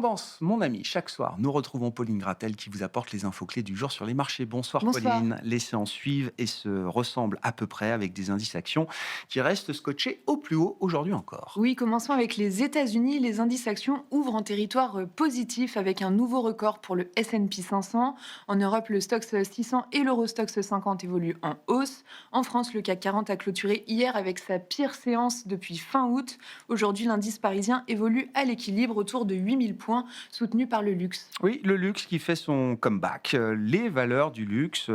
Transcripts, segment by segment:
Tendance, mon ami, chaque soir, nous retrouvons Pauline Gratel qui vous apporte les infos clés du jour sur les marchés. Bonsoir Bonsoir. Pauline. Les séances suivent et se ressemblent à peu près avec des indices actions qui restent scotchés au plus haut aujourd'hui encore. Oui, commençons avec les États-Unis. Les indices actions ouvrent en territoire positif avec un nouveau record pour le S&P 500. En Europe, le Stoxx 600 et l'Eurostoxx 50 évoluent en hausse. En France, le CAC 40 a clôturé hier avec sa pire séance depuis fin août. Aujourd'hui, l'indice parisien évolue à l'équilibre autour de 8000 points, soutenu par le luxe. Oui, le luxe qui fait son comeback. Les valeurs du luxe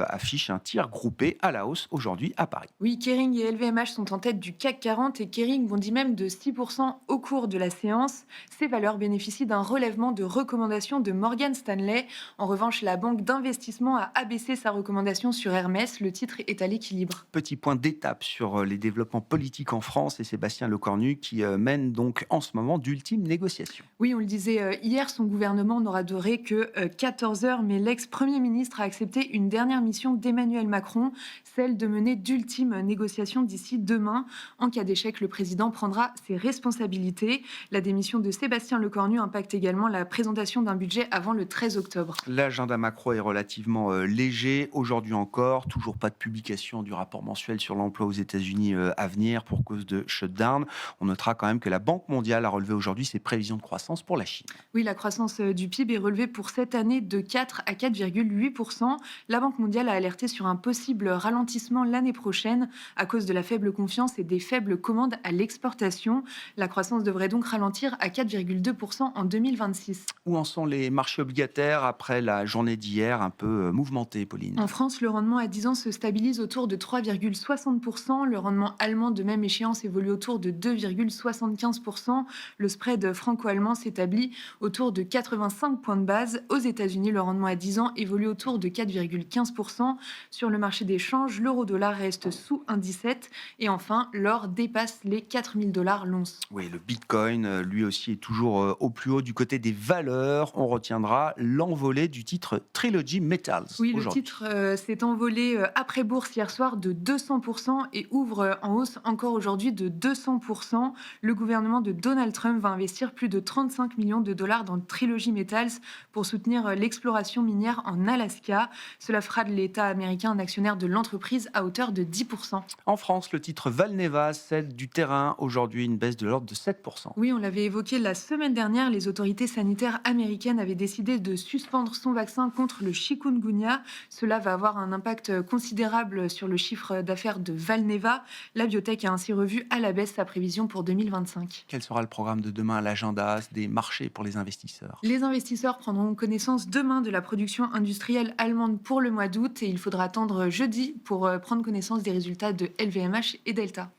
affichent un tir groupé à la hausse aujourd'hui à Paris. Oui, Kering et LVMH sont en tête du CAC 40 et Kering bondit même de 6% au cours de la séance. Ces valeurs bénéficient d'un relèvement de recommandation de Morgan Stanley. En revanche, la banque d'investissement a abaissé sa recommandation sur Hermès. Le titre est à l'équilibre. Petit point d'étape sur les développements politiques en France et Sébastien Lecornu qui mène donc en ce moment d'ultimes négociations. Oui, on le disait hier, son gouvernement n'aura duré que 14 heures, mais l'ex-premier ministre a accepté une dernière mission d'Emmanuel Macron, celle de mener d'ultimes négociations d'ici demain. En cas d'échec, le président prendra ses responsabilités. La démission de Sébastien Lecornu impacte également la présentation d'un budget avant le 13 octobre. L'agenda macro est relativement léger. Aujourd'hui encore, toujours pas de publication du rapport mensuel sur l'emploi aux États-Unis à venir pour cause de shutdown. On notera quand même que la Banque mondiale a relevé aujourd'hui ses prévisions de croissance pour la Chine. Oui, la croissance du PIB est relevée pour cette année de 4 à 4,8%. La Banque mondiale a alerté sur un possible ralentissement l'année prochaine à cause de la faible confiance et des faibles commandes à l'exportation. La croissance devrait donc ralentir à 4,2% en 2026. Où en sont les marchés obligataires après la journée d'hier un peu mouvementée, Pauline? En France, le rendement à 10 ans se stabilise autour de 3,60%. Le rendement allemand de même échéance évolue autour de 2,75%. Le spread franco-allemand s'établit autour de 85 points de base. Aux États-Unis, le rendement à 10 ans évolue autour de 4,15%. Sur le marché des changes, l'euro-dollar reste sous 1,17. Et enfin, l'or dépasse les 4000 dollars l'once. Oui, le Bitcoin, lui aussi, est toujours au plus haut du côté des valeurs. On retiendra l'envolée du titre Trilogy Metals Oui, le aujourd'hui. titre s'est envolé après bourse hier soir de 200% et ouvre en hausse encore aujourd'hui de 200%. Le gouvernement de Donald Trump va investir plus de 35 millions de dollars dans Trilogy Metals pour soutenir l'exploration minière en Alaska. Cela fera de l'État américain un actionnaire de l'entreprise à hauteur de 10%. En France, le titre Valneva cède du terrain. Aujourd'hui, une baisse de l'ordre de 7%. Oui, on l'avait évoqué la semaine dernière, les autorités sanitaires américaines avaient décidé de suspendre son vaccin contre le chikungunya. Cela va avoir un impact considérable sur le chiffre d'affaires de Valneva. La biotech a ainsi revu à la baisse sa prévision pour 2025. Quel sera le programme de demain à l'agenda des marchés pour les investisseurs? Les investisseurs prendront connaissance demain de la production industrielle allemande pour le mois d'août et il faudra attendre jeudi pour prendre connaissance des résultats de LVMH et Delta.